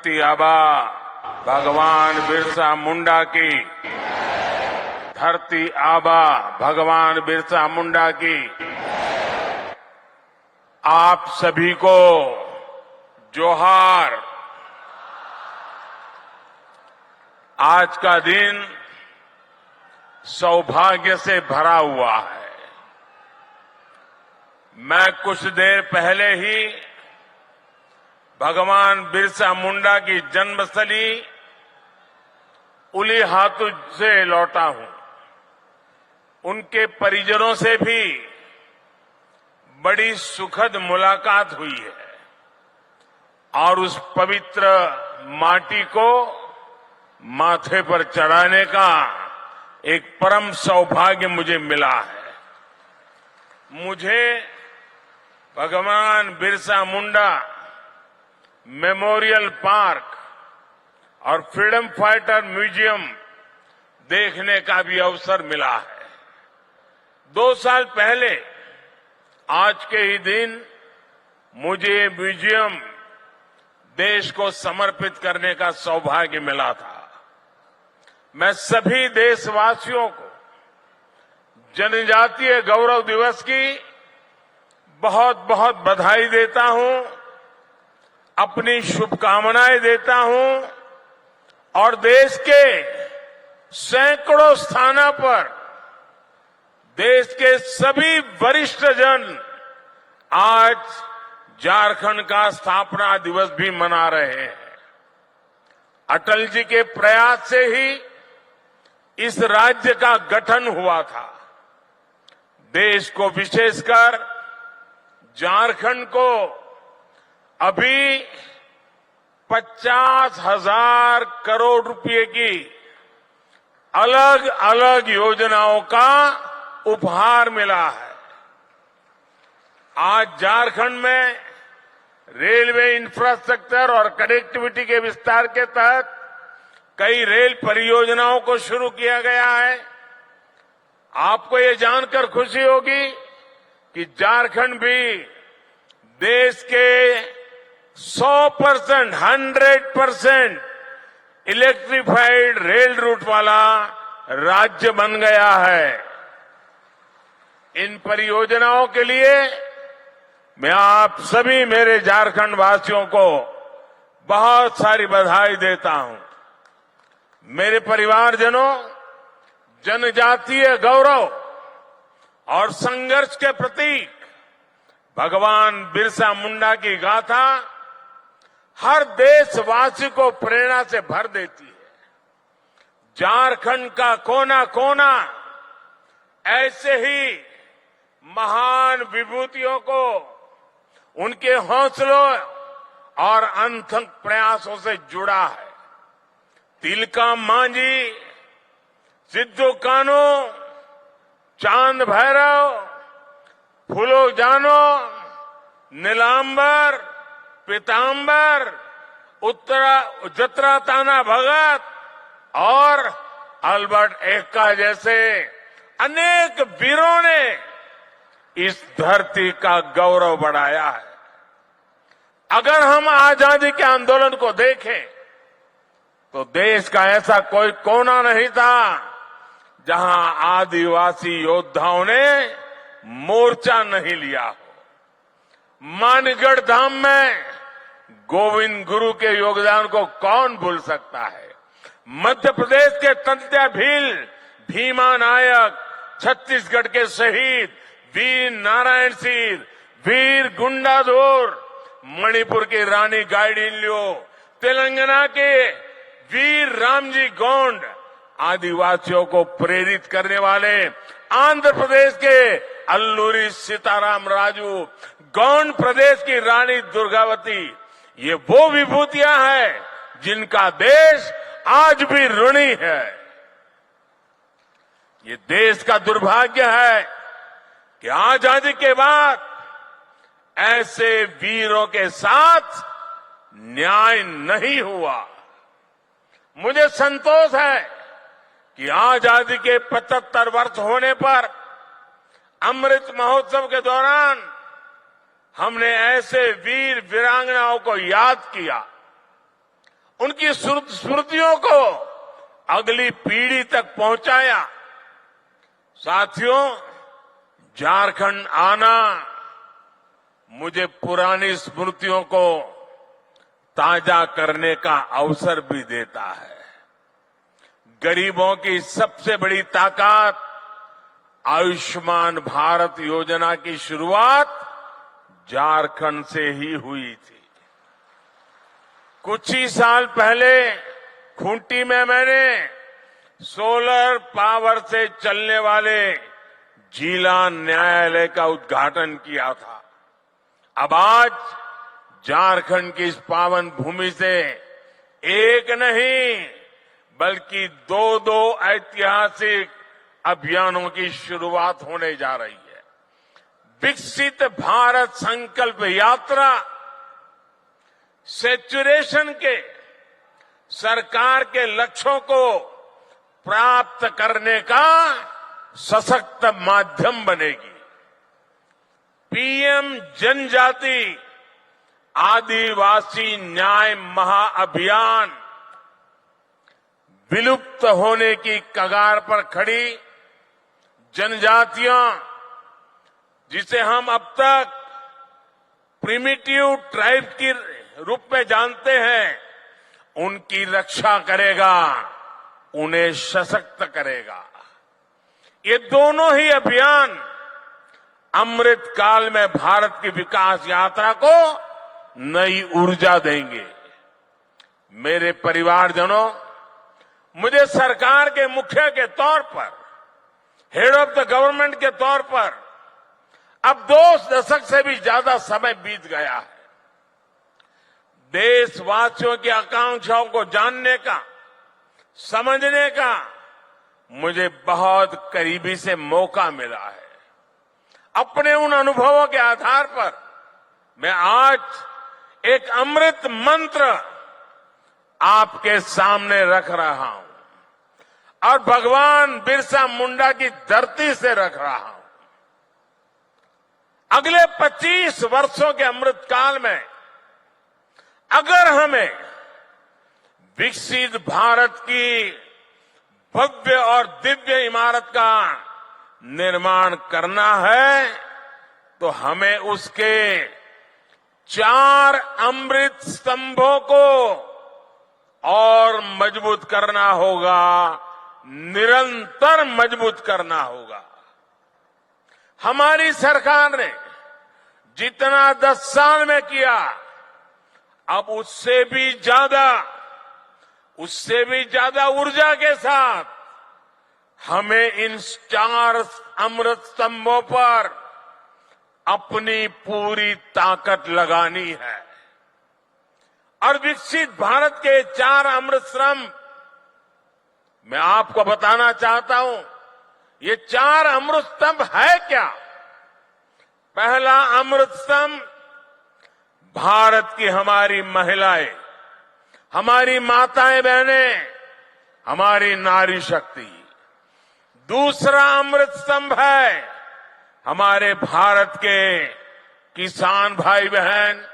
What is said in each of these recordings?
धरती आबा भगवान बिरसा मुंडा की, धरती आबा भगवान बिरसा मुंडा की। आप सभी को जोहार। आज का दिन सौभाग्य से भरा हुआ है। मैं कुछ देर पहले ही भगवान बिरसा मुंडा की जन्मस्थली उलीहातू से लौटा हूं। उनके परिजनों से भी बड़ी सुखद मुलाकात हुई है और उस पवित्र माटी को माथे पर चढ़ाने का एक परम सौभाग्य मुझे मिला है। मुझे भगवान बिरसा मुंडा मेमोरियल पार्क और फ्रीडम फाइटर म्यूजियम देखने का भी अवसर मिला है। 2 साल पहले आज के ही दिन मुझे म्यूजियम देश को समर्पित करने का सौभाग्य मिला था। मैं सभी देशवासियों को जनजातीय गौरव दिवस की बहुत बहुत बधाई देता हूं, अपनी शुभकामनाएं देता हूं और देश के सैकड़ों स्थानों पर देश के सभी वरिष्ठ जन आज झारखंड का स्थापना दिवस भी मना रहे हैं। अटल जी के प्रयास से ही इस राज्य का गठन हुआ था। देश को, विशेषकर झारखंड को अभी 50,000 करोड़ रुपए की अलग अलग योजनाओं का उपहार मिला है। आज झारखंड में रेलवे इंफ्रास्ट्रक्चर और कनेक्टिविटी के विस्तार के तहत कई रेल परियोजनाओं को शुरू किया गया है। आपको ये जानकर खुशी होगी कि झारखंड भी देश के 100% इलेक्ट्रिफाइड रेल रूट वाला राज्य बन गया है। इन परियोजनाओं के लिए मैं आप सभी मेरे झारखंड वासियों को बहुत सारी बधाई देता हूं। मेरे परिवारजनों, जनजातीय गौरव और संघर्ष के प्रतीक भगवान बिरसा मुंडा की गाथा हर देशवासी को प्रेरणा से भर देती है। झारखंड का कोना कोना ऐसे ही महान विभूतियों को उनके हौसलों और अनथक प्रयासों से जुड़ा है। तिलका मांझी, सिद्धू कान्हू, चांद भैरव, फूलो जानो, नीलांबर, पीतांबर, जत्रा ताना भगत और अल्बर्ट एक्का जैसे अनेक वीरों ने इस धरती का गौरव बढ़ाया है। अगर हम आजादी के आंदोलन को देखें तो देश का ऐसा कोई कोना नहीं था जहां आदिवासी योद्धाओं ने मोर्चा नहीं लिया हो। मानगढ़ धाम में गोविंद गुरु के योगदान को कौन भूल सकता है। मध्य प्रदेश के तंत्या भील, भीमा नायक, छत्तीसगढ़ के शहीद वीर नारायण सिंह, वीर गुंडाधुर, मणिपुर की रानी गाइडिन्ल्यो, तेलंगाना के वीर रामजी गोंड, आदिवासियों को प्रेरित करने वाले आंध्र प्रदेश के अल्लूरी सीताराम राजू, गौंड प्रदेश की रानी दुर्गावती, ये वो विभूतियां हैं जिनका देश आज भी ऋणी है। ये देश का दुर्भाग्य है कि आजादी के बाद ऐसे वीरों के साथ न्याय नहीं हुआ। मुझे संतोष है कि आजादी के 75 वर्ष होने पर अमृत महोत्सव के दौरान हमने ऐसे वीर वीरांगनाओं को याद किया उनकी स्मृतियों को अगली पीढ़ी तक पहुंचाया। साथियों, झारखंड आना मुझे पुरानी स्मृतियों को ताजा करने का अवसर भी देता है। गरीबों की सबसे बड़ी ताकत आयुष्मान भारत योजना की शुरुआत झारखंड से ही हुई थी। कुछ ही साल पहले खूंटी में मैंने सोलर पावर से चलने वाले जिला न्यायालय का उद्घाटन किया था। अब आज झारखंड की इस पावन भूमि से एक नहीं बल्कि दो ऐतिहासिक अभियानों की शुरुआत होने जा रही है। विकसित भारत संकल्प यात्रा सैचुरेशन के सरकार के लक्ष्यों को प्राप्त करने का सशक्त माध्यम बनेगी। पीएम जनजाति आदिवासी न्याय महाअभियान विलुप्त होने की कगार पर खड़ी जनजातियां, जिसे हम अब तक प्रिमिटिव ट्राइब के रूप में जानते हैं, उनकी रक्षा करेगा, उन्हें सशक्त करेगा। ये दोनों ही अभियान अमृत काल में भारत की विकास यात्रा को नई ऊर्जा देंगे। मेरे परिवारजनों, मुझे सरकार के मुखिया के तौर पर, हेड ऑफ द गवर्नमेंट के तौर पर अब 2 दशक से भी ज्यादा समय बीत गया है। देशवासियों की आकांक्षाओं को जानने का, समझने का मुझे बहुत करीबी से मौका मिला है। अपने उन अनुभवों के आधार पर मैं आज एक अमृत मंत्र आपके सामने रख रहा हूं और भगवान बिरसा मुंडा की धरती से रख रहा हूं। अगले 25 वर्षों के अमृत काल में अगर हमें विकसित भारत की भव्य और दिव्य इमारत का निर्माण करना है तो हमें उसके 4 अमृत स्तंभों को और मजबूत करना होगा, निरंतर मजबूत करना होगा। हमारी सरकार ने जितना 10 साल में किया, अब उससे भी ज्यादा ऊर्जा के साथ हमें इन 4 अमृत स्तंभों पर अपनी पूरी ताकत लगानी है। और विकसित भारत के 4 अमृत स्तंभ मैं आपको बताना चाहता हूं। ये 4 अमृत स्तंभ है क्या? पहला अमृत स्तंभ भारत की हमारी महिलाएं, हमारी माताएं बहनें, हमारी नारी शक्ति। दूसरा अमृत स्तंभ है हमारे भारत के किसान भाई बहन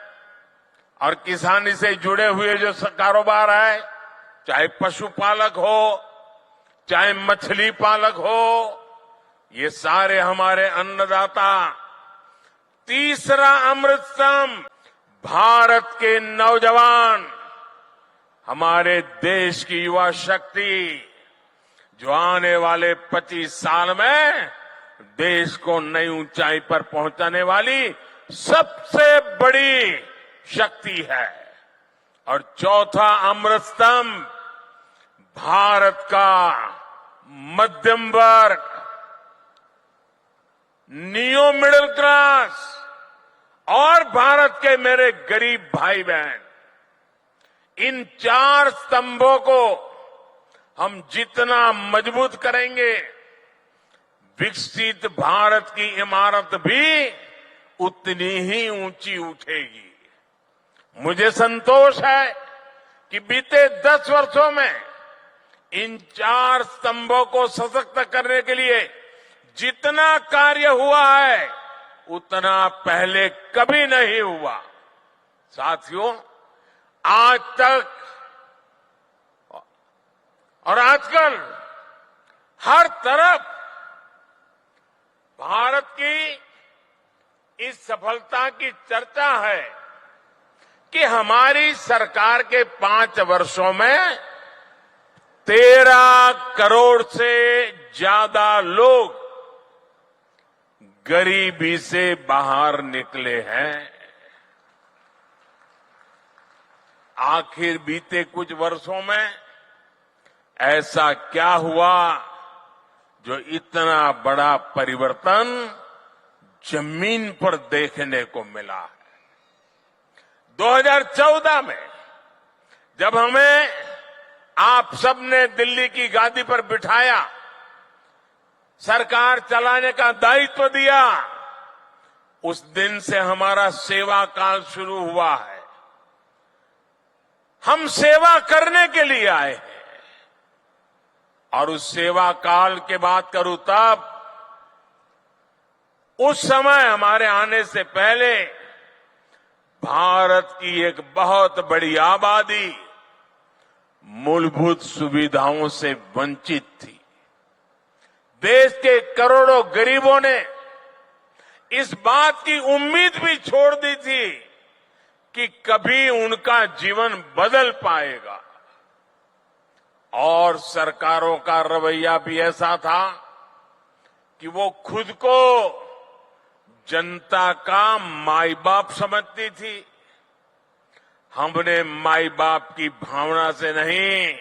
और किसानी से जुड़े हुए जो कारोबार है, चाहे पशुपालक हो, चाहे मछली पालक हो, ये सारे हमारे अन्नदाता। तीसरा अमृत स्तंभ भारत के नौजवान, हमारे देश की युवा शक्ति, जो आने वाले 25 साल में देश को नई ऊंचाई पर पहुंचाने वाली सबसे बड़ी शक्ति है। और चौथा अमृत स्तंभ भारत का मध्यम वर्ग, नियो मिडिल क्लास और भारत के मेरे गरीब भाई बहन। इन 4 स्तंभों को हम जितना मजबूत करेंगे, विकसित भारत की इमारत भी उतनी ही ऊंची उठेगी। मुझे संतोष है कि बीते 10 वर्षों में इन 4 स्तंभों को सशक्त करने के लिए जितना कार्य हुआ है, उतना पहले कभी नहीं हुआ। साथियों, आज तक और आजकल हर तरफ भारत की इस सफलता की चर्चा है कि हमारी सरकार के 5 वर्षों में 13 करोड़ से ज्यादा लोग गरीबी से बाहर निकले हैं। आखिर बीते कुछ वर्षों में ऐसा क्या हुआ जो इतना बड़ा परिवर्तन जमीन पर देखने को मिला है। 2014 में जब हमें आप सबने दिल्ली की गादी पर बिठाया, सरकार चलाने का दायित्व दिया, उस दिन से हमारा सेवा काल शुरू हुआ है। हम सेवा करने के लिए आए हैं और उस सेवा काल की बात करूं तब उस समय हमारे आने से पहले भारत की एक बहुत बड़ी आबादी मूलभूत सुविधाओं से वंचित थी। देश के करोड़ों गरीबों ने इस बात की उम्मीद भी छोड़ दी थी कि कभी उनका जीवन बदल पाएगा। और सरकारों का रवैया भी ऐसा था कि वो खुद को जनता का माई बाप समझती थी। हमने माई बाप की भावना से नहीं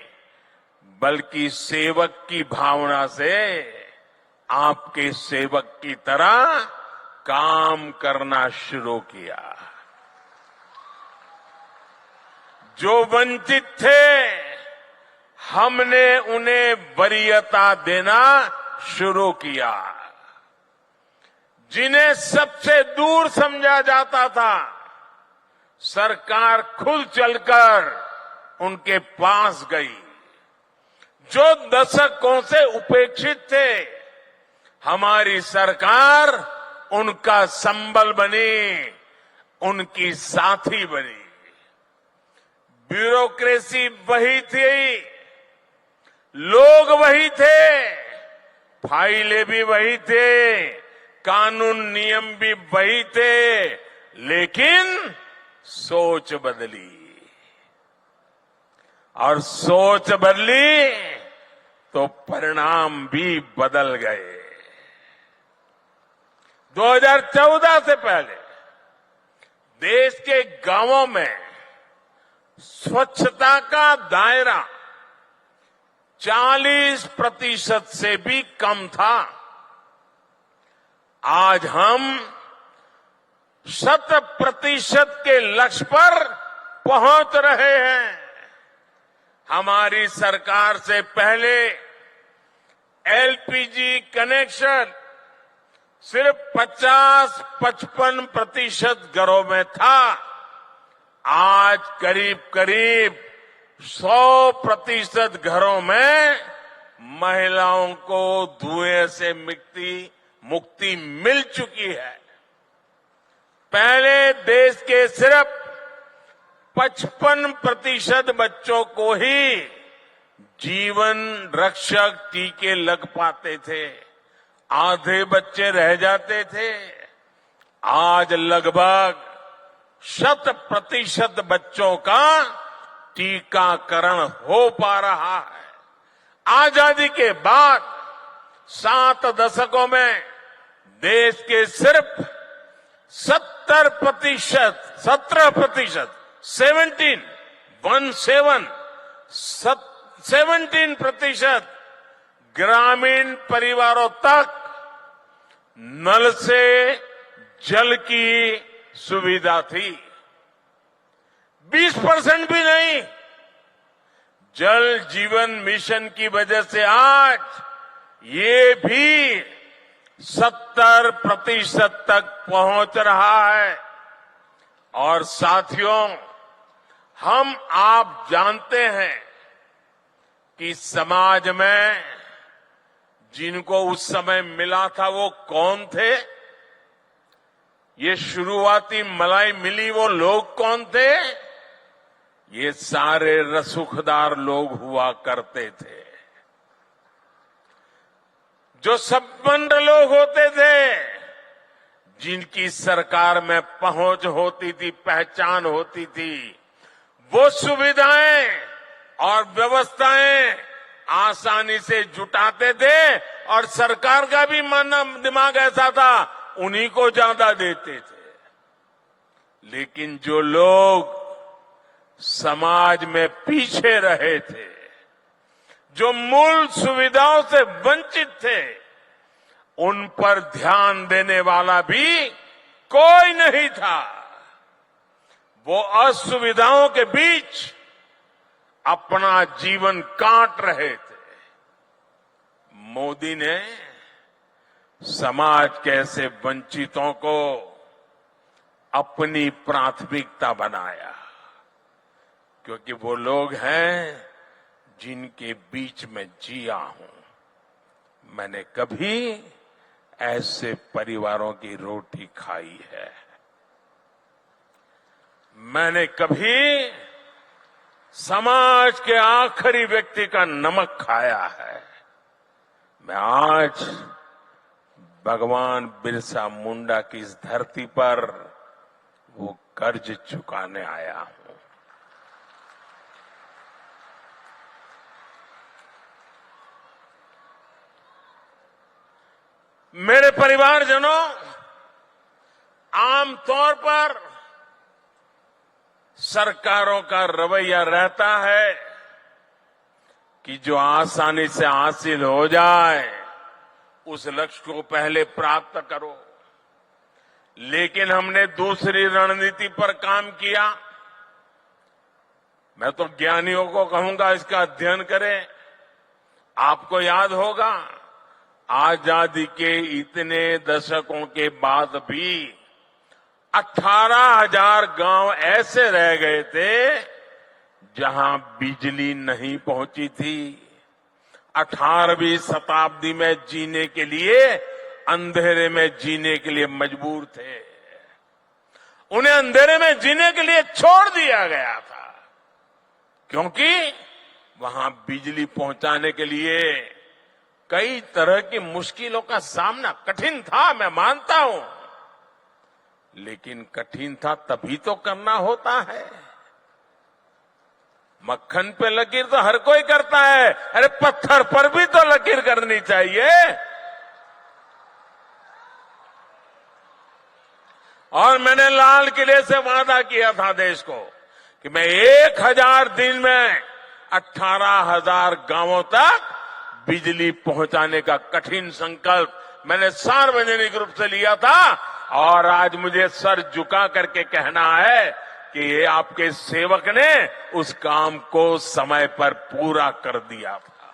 बल्कि सेवक की भावना से आपके सेवक की तरह काम करना शुरू किया। जो वंचित थे हमने उन्हें वरीयता देना शुरू किया। जिन्हें सबसे दूर समझा जाता था, सरकार खुद चलकर उनके पास गई। जो दशकों से उपेक्षित थे, हमारी सरकार उनका संबल बनी, उनकी साथी बनी। ब्यूरोक्रेसी वही थी, लोग वही थे, फाइलें भी वही थे, कानून नियम भी वही थे, लेकिन सोच बदली। और सोच बदली तो परिणाम भी बदल गए। 2014 से पहले देश के गांवों में स्वच्छता का दायरा 40% से भी कम था। आज हम 100% के लक्ष्य पर पहुंच रहे हैं। हमारी सरकार से पहले एलपीजी कनेक्शन सिर्फ 50-55% घरों में था। आज करीब करीब 100% घरों में महिलाओं को धुएं से मुक्ति मिल चुकी है। पहले देश के सिर्फ 55% बच्चों को ही जीवन रक्षक टीके लग पाते थे, आधे बच्चे रह जाते थे। आज लगभग 100% बच्चों का टीकाकरण हो पा रहा है। आजादी के बाद 7 दशकों में देश के सिर्फ 17% ग्रामीण परिवारों तक नल से जल की सुविधा थी। 20% भी नहीं। जल जीवन मिशन की वजह से आज ये भी 70% तक पहुंच रहा है। और साथियों, हम आप जानते हैं कि समाज में जिनको उस समय मिला था वो कौन थे? ये शुरुआती मलाई मिली वो लोग कौन थे? ये सारे रसूखदार लोग हुआ करते थे। जो संपन्न लोग होते थे, जिनकी सरकार में पहुंच होती थी, पहचान होती थी, वो सुविधाएं और व्यवस्थाएं आसानी से जुटाते थे और सरकार का भी दिमाग ऐसा था, उन्हीं को ज्यादा देते थे। लेकिन जो लोग समाज में पीछे रहे थे, जो मूल सुविधाओं से वंचित थे, उन पर ध्यान देने वाला भी कोई नहीं था। वो असुविधाओं के बीच अपना जीवन काट रहे थे। मोदी ने समाज के ऐसे वंचितों को अपनी प्राथमिकता बनाया, क्योंकि वो लोग हैं जिनके बीच में जिया हूं। मैंने कभी ऐसे परिवारों की रोटी खाई है, मैंने कभी समाज के आखिरी व्यक्ति का नमक खाया है। मैं आज भगवान बिरसा मुंडा की इस धरती पर वो कर्ज चुकाने आया हूं। मेरे परिवारजनों, आमतौर पर सरकारों का रवैया रहता है कि जो आसानी से हासिल हो जाए उस लक्ष्य को पहले प्राप्त करो। लेकिन हमने दूसरी रणनीति पर काम किया। मैं तो ज्ञानियों को कहूंगा इसका अध्ययन करें। आपको याद होगा, आजादी के इतने दशकों के बाद भी 18,000 गांव ऐसे रह गए थे जहां बिजली नहीं पहुंची थी। 18वीं शताब्दी में जीने के लिए, अंधेरे में जीने के लिए मजबूर थे। उन्हें अंधेरे में जीने के लिए छोड़ दिया गया था, क्योंकि वहां बिजली पहुंचाने के लिए कई तरह की मुश्किलों का सामना कठिन था, मैं मानता हूं। लेकिन कठिन था तभी तो करना होता है। मक्खन पे लकीर तो हर कोई करता है, अरे पत्थर पर भी तो लकीर करनी चाहिए। और मैंने लाल किले से वादा किया था देश को कि मैं 1000 दिन में 18,000 गांवों तक बिजली पहुंचाने का कठिन संकल्प मैंने सार्वजनिक रूप से लिया था। और आज मुझे सर झुका करके कहना है कि ये आपके सेवक ने उस काम को समय पर पूरा कर दिया था।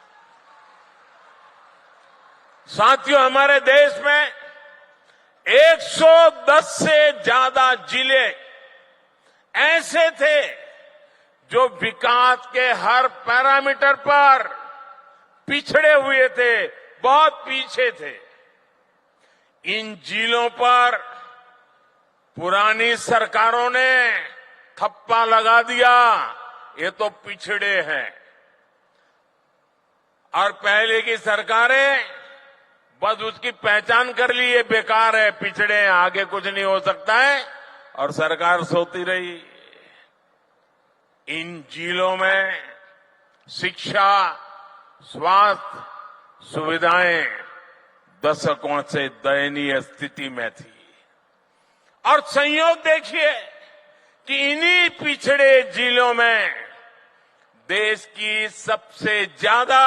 साथियों, हमारे देश में 110 से ज्यादा जिले ऐसे थे जो विकास के हर पैरामीटर पर पिछड़े हुए थे, बहुत पीछे थे। इन जिलों पर पुरानी सरकारों ने ठप्पा लगा दिया, ये तो पिछड़े हैं। और पहले की सरकारें बस उसकी पहचान कर ली, ये बेकार है, पिछड़े हैं, आगे कुछ नहीं हो सकता है, और सरकार सोती रही। इन जिलों में शिक्षा, स्वास्थ्य सुविधाएं दशकों से दयनीय स्थिति में थी। और संयोग देखिए कि इन्हीं पिछड़े जिलों में देश की सबसे ज्यादा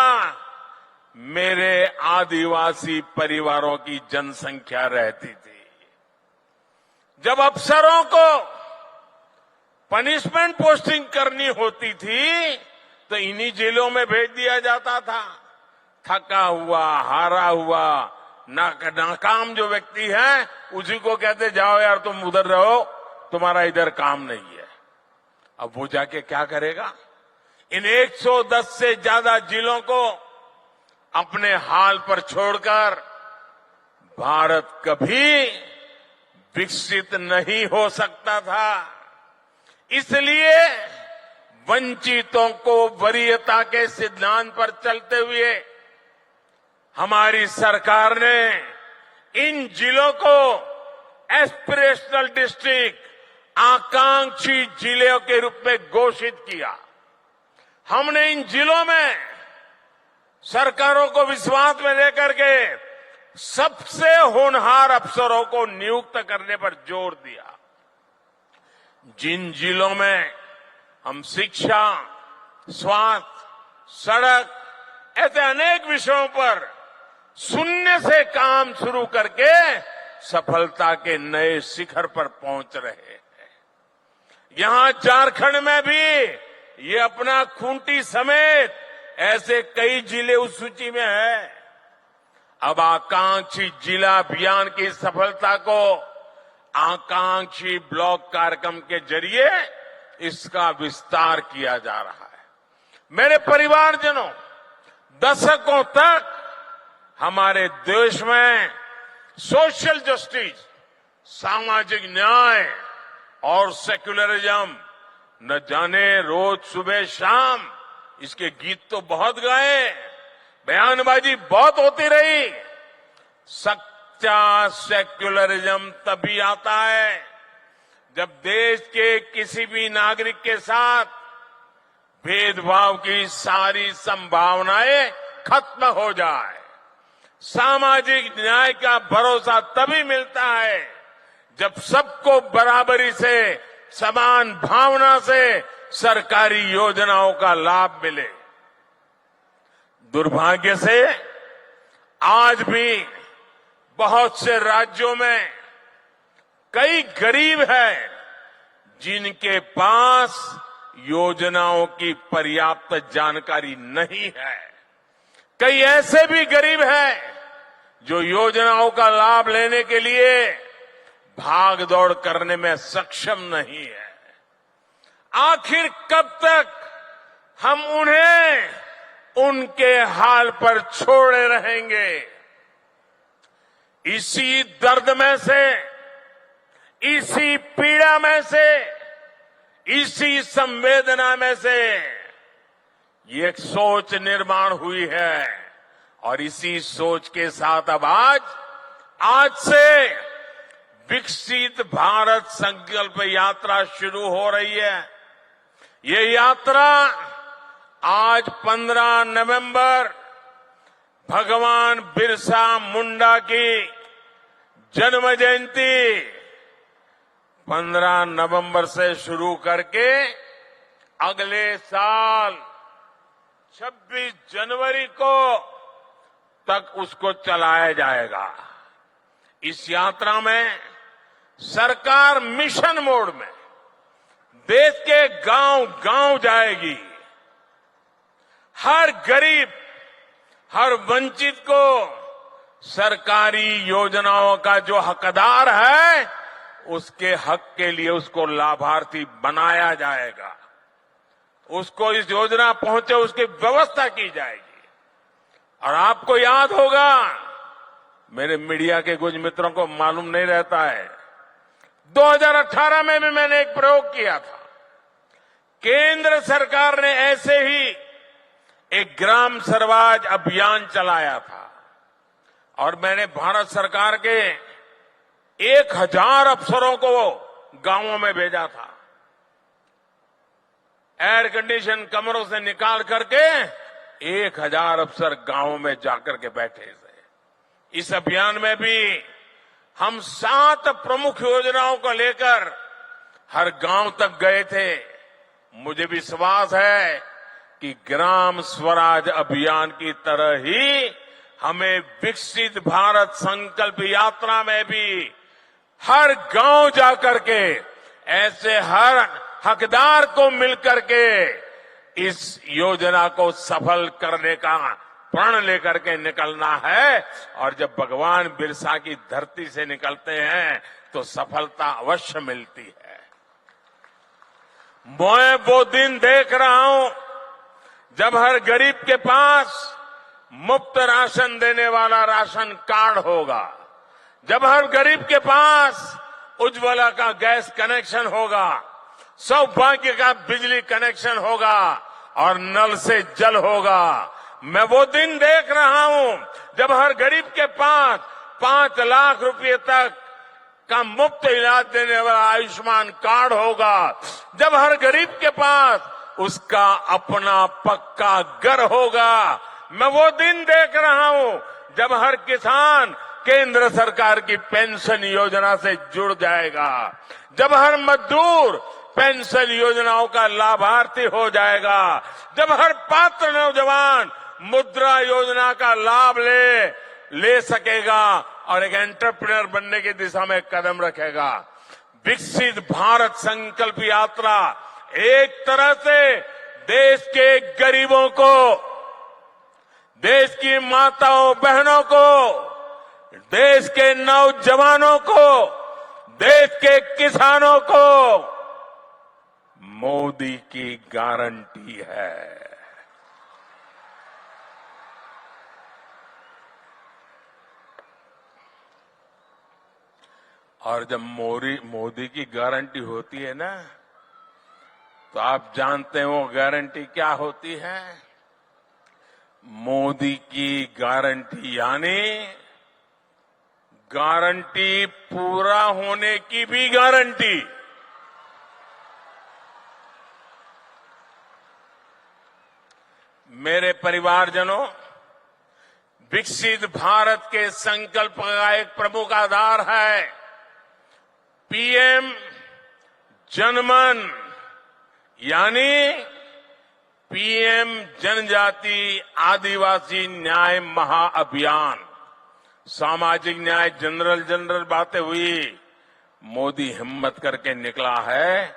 मेरे आदिवासी परिवारों की जनसंख्या रहती थी। जब अफसरों को पनिशमेंट पोस्टिंग करनी होती थी तो इन्हीं जिलों में भेज दिया जाता था। थका हुआ, हारा हुआ, नाकाम जो व्यक्ति है उसी को कहते जाओ यार तुम उधर रहो, तुम्हारा इधर काम नहीं है। अब वो जाके क्या करेगा? इन 110 से ज्यादा जिलों को अपने हाल पर छोड़कर भारत कभी विकसित नहीं हो सकता था। इसलिए वंचितों को वरीयता के सिद्धांत पर चलते हुए हमारी सरकार ने इन जिलों को एस्पिरेशनल डिस्ट्रिक्ट, आकांक्षी जिलों के रूप में घोषित किया। हमने इन जिलों में सरकारों को विश्वास में लेकर के सबसे होनहार अफसरों को नियुक्त करने पर जोर दिया। जिन जिलों में हम शिक्षा, स्वास्थ्य, सड़क ऐसे अनेक विषयों पर शून्य से काम शुरू करके सफलता के नए शिखर पर पहुंच रहे हैं। यहां झारखंड में भी ये अपना खूंटी समेत ऐसे कई जिले उस सूची में है। अब आकांक्षी जिला अभियान की सफलता को आकांक्षी ब्लॉक कार्यक्रम के जरिए इसका विस्तार किया जा रहा है। मेरे परिवारजनों, दशकों तक हमारे देश में सोशल जस्टिस, सामाजिक न्याय और सेक्युलरिज्म न जाने रोज सुबह शाम इसके गीत तो बहुत गाए, बयानबाजी बहुत होती रही। सच्चा सेक्युलरिज्म तभी आता है जब देश के किसी भी नागरिक के साथ भेदभाव की सारी संभावनाएं खत्म हो जाए। सामाजिक न्याय का भरोसा तभी मिलता है जब सबको बराबरी से, समान भावना से सरकारी योजनाओं का लाभ मिले। दुर्भाग्य से आज भी बहुत से राज्यों में कई गरीब हैं जिनके पास योजनाओं की पर्याप्त जानकारी नहीं है। कई ऐसे भी गरीब हैं जो योजनाओं का लाभ लेने के लिए भाग दौड़ करने में सक्षम नहीं है। आखिर कब तक हम उन्हें उनके हाल पर छोड़े रहेंगे? इसी दर्द में से, इसी पीड़ा में से, इसी संवेदना में से ये एक सोच निर्माण हुई है और इसी सोच के साथ अब आज से विकसित भारत संकल्प यात्रा शुरू हो रही है। ये यात्रा आज 15 नवंबर भगवान बिरसा मुंडा की जन्म जयंती 15 नवंबर से शुरू करके अगले साल 26 जनवरी को तक उसको चलाया जाएगा। इस यात्रा में सरकार मिशन मोड में देश के गांव-गांव जाएगी। हर गरीब, हर वंचित को सरकारी योजनाओं का जो हकदार है उसके हक के लिए उसको लाभार्थी बनाया जाएगा। उसको इस योजना पहुंचे उसकी व्यवस्था की जाएगी। और आपको याद होगा, मेरे मीडिया के कुछ मित्रों को मालूम नहीं रहता है, 2018 में भी मैंने एक प्रयोग किया था। केंद्र सरकार ने ऐसे ही एक ग्राम स्वराज अभियान चलाया था और मैंने भारत सरकार के 1000 अफसरों को गांवों में भेजा था। एयर कंडीशन कमरों से निकाल करके 1000 अफसर गांवों में जाकर के बैठे थे। इस अभियान में भी हम 7 प्रमुख योजनाओं को लेकर हर गांव तक गए थे। मुझे विश्वास है कि ग्राम स्वराज अभियान की तरह ही हमें विकसित भारत संकल्प यात्रा में भी हर गांव जाकर के ऐसे हर हकदार को मिलकर के इस योजना को सफल करने का प्रण लेकर के निकलना है। और जब भगवान बिरसा की धरती से निकलते हैं तो सफलता अवश्य मिलती है। मैं वो दिन देख रहा हूं जब हर गरीब के पास मुफ्त राशन देने वाला राशन कार्ड होगा, जब हर गरीब के पास उज्ज्वला का गैस कनेक्शन होगा, सौभाग्य का बिजली कनेक्शन होगा और नल से जल होगा। मैं वो दिन देख रहा हूं जब हर गरीब के पास 5 लाख रुपए तक का मुफ्त इलाज देने वाला आयुष्मान कार्ड होगा, जब हर गरीब के पास उसका अपना पक्का घर होगा। मैं वो दिन देख रहा हूं जब हर किसान केंद्र सरकार की पेंशन योजना से जुड़ जाएगा, जब हर मजदूर पेंशन योजनाओं का लाभार्थी हो जाएगा, जब हर पात्र नौजवान मुद्रा योजना का लाभ ले सकेगा और एक एंटरप्रेन्योर बनने की दिशा में कदम रखेगा। विकसित भारत संकल्प यात्रा एक तरह से देश के गरीबों को, देश की माताओं बहनों को, देश के नौजवानों को, देश के किसानों को मोदी की गारंटी है। और जब मोदी की गारंटी होती है ना, तो आप जानते हैं वो गारंटी क्या होती है? मोदी की गारंटी यानी गारंटी पूरा होने की भी गारंटी। मेरे परिवारजनों, विकसित भारत के संकल्प का एक प्रमुख आधार है पीएम जनमन, यानी पीएम जनजाति आदिवासी न्याय महाअभियान। सामाजिक न्याय जनरल बातें हुई, मोदी हिम्मत करके निकला है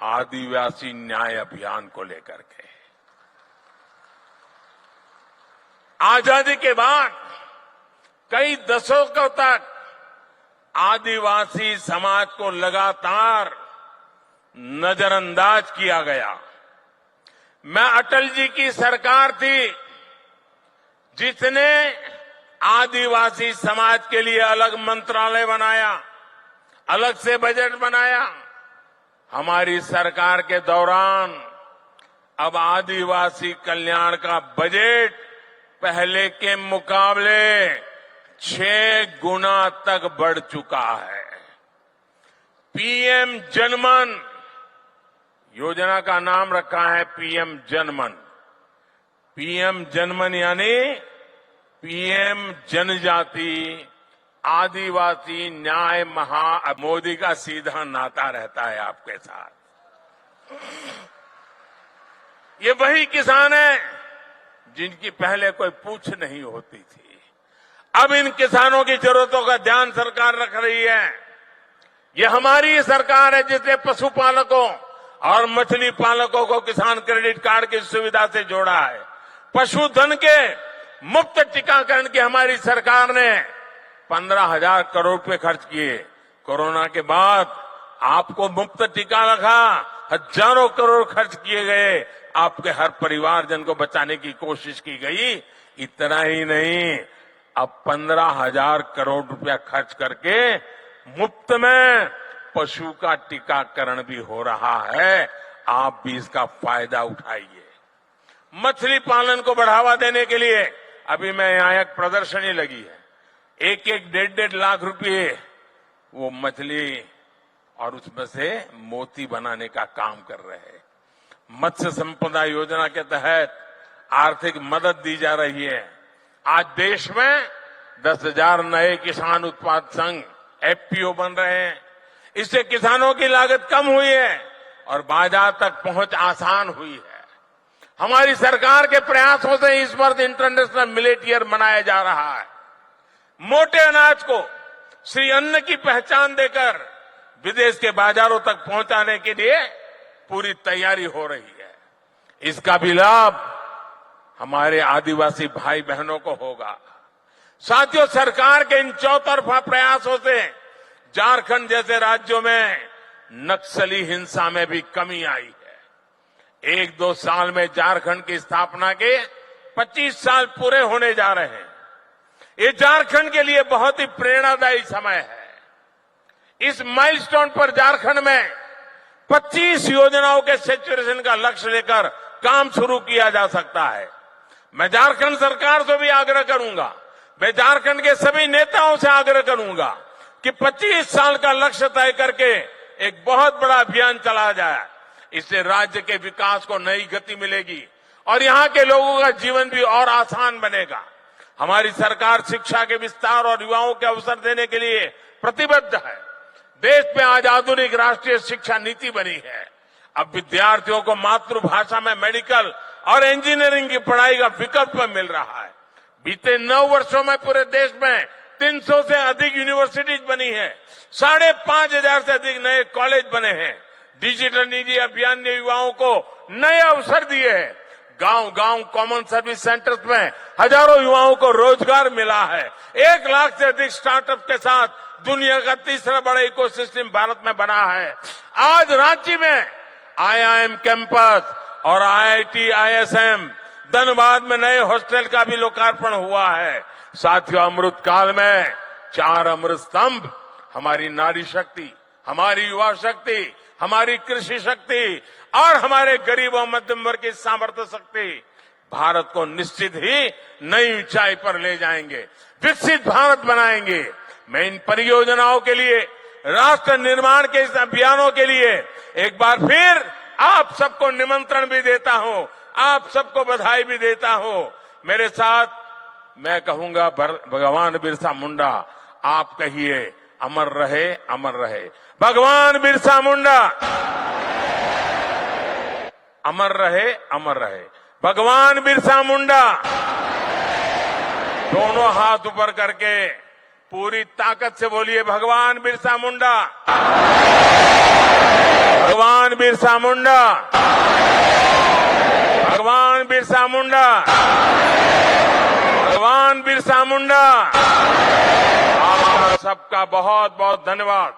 आदिवासी न्याय अभियान को लेकर के। आजादी के बाद कई दशकों तक आदिवासी समाज को लगातार नजरअंदाज किया गया। मैं अटल जी की सरकार थी जिसने आदिवासी समाज के लिए अलग मंत्रालय बनाया, अलग से बजट बनाया। हमारी सरकार के दौरान अब आदिवासी कल्याण का बजट पहले के मुकाबले 6 गुना तक बढ़ चुका है। पीएम जनमन योजना का नाम रखा है पीएम जनमन। पीएम जनमन यानी पीएम जनजाति आदिवासी न्याय मोदी का सीधा नाता रहता है आपके साथ। ये वही किसान है जिनकी पहले कोई पूछ नहीं होती थी। अब इन किसानों की जरूरतों का ध्यान सरकार रख रही है। ये हमारी सरकार है जिसने पशुपालकों और मछली पालकों को किसान क्रेडिट कार्ड की सुविधा से जोड़ा है। पशुधन के मुफ्त टीकाकरण की हमारी सरकार ने 15,000 करोड़ रुपए खर्च किए। कोरोना के बाद आपको मुफ्त टीका लगा, हजारों करोड़ खर्च किए गए, आपके हर परिवारजन को बचाने की कोशिश की गई। इतना ही नहीं, अब 15,000 करोड़ रुपया खर्च करके मुफ्त में पशु का टीकाकरण भी हो रहा है। आप भी इसका फायदा उठाइए। मछली पालन को बढ़ावा देने के लिए अभी मैं यहां एक प्रदर्शनी लगी है। 1-1, 1.5 लाख रुपए वो मछली और उसमें से मोती बनाने का काम कर रहे हैं। मत्स्य संपदा योजना के तहत आर्थिक मदद दी जा रही है। आज देश में 10,000 नए किसान उत्पाद संघ एफपीओ बन रहे हैं। इससे किसानों की लागत कम हुई है और बाजार तक पहुंच आसान हुई है। हमारी सरकार के प्रयासों से इस वर्ष इंटरनेशनल मिलेट ईयर मनाया जा रहा है। मोटे अनाज को श्री अन्न की पहचान देकर विदेश के बाजारों तक पहुंचाने के लिए पूरी तैयारी हो रही है। इसका भी लाभ हमारे आदिवासी भाई बहनों को होगा। साथियों, सरकार के इन चौतरफा प्रयासों से झारखंड जैसे राज्यों में नक्सली हिंसा में भी कमी आई है। 1-2 साल में झारखंड की स्थापना के 25 साल पूरे होने जा रहे हैं। ये झारखंड के लिए बहुत ही प्रेरणादायी समय है। इस माइलस्टोन पर झारखंड में 25 योजनाओं के सैचुरेशन का लक्ष्य लेकर काम शुरू किया जा सकता है। मैं झारखंड सरकार से भी आग्रह करूंगा, मैं झारखंड के सभी नेताओं से आग्रह करूंगा कि 25 साल का लक्ष्य तय करके एक बहुत बड़ा अभियान चलाया जाए। इससे राज्य के विकास को नई गति मिलेगी और यहां के लोगों का जीवन भी और आसान बनेगा। हमारी सरकार शिक्षा के विस्तार और युवाओं के अवसर देने के लिए प्रतिबद्ध है। देश में आज आधुनिक राष्ट्रीय शिक्षा नीति बनी है। अब विद्यार्थियों को मातृभाषा में मेडिकल और इंजीनियरिंग की पढ़ाई का विकल्प मिल रहा है। बीते 9 वर्षों में पूरे देश में 300 से अधिक यूनिवर्सिटीज बनी है, 5,500 से अधिक नए कॉलेज बने हैं। डिजिटल इंडिया अभियान ने युवाओं को नए अवसर दिए हैं। गांव-गांव कॉमन सर्विस सेंटर्स में हजारों युवाओं को रोजगार मिला है। 1 लाख से अधिक स्टार्टअप के साथ दुनिया का तीसरा बड़ा इकोसिस्टम भारत में बना है। आज रांची में IIM कैंपस और IIT ISM, धनबाद में नए हॉस्टल का भी लोकार्पण हुआ है। साथियों, अमृत काल में 4 अमृत स्तंभ, हमारी नारी शक्ति, हमारी युवा शक्ति, हमारी कृषि शक्ति और हमारे गरीब और मध्यम वर्ग की सामर्थ्य शक्ति भारत को निश्चित ही नई ऊंचाई पर ले जाएंगे, विकसित भारत बनाएंगे। मैं इन परियोजनाओं के लिए, राष्ट्र निर्माण के इस अभियानों के लिए एक बार फिर आप सबको निमंत्रण भी देता हूं, आप सबको बधाई भी देता हूं। मेरे साथ मैं कहूंगा, भगवान बिरसा मुंडा, आप कहिए अमर रहे, अमर रहे। भगवान बिरसा मुंडा अमर रहे, अमर रहे। भगवान बिरसा मुंडा। दोनों हाथ ऊपर करके पूरी ताकत से बोलिए, भगवान बिरसा मुंडा, भगवान बिरसा मुंडा, भगवान बिरसा मुंडा, भगवान बिरसा मुंडा। आपका सबका बहुत बहुत धन्यवाद।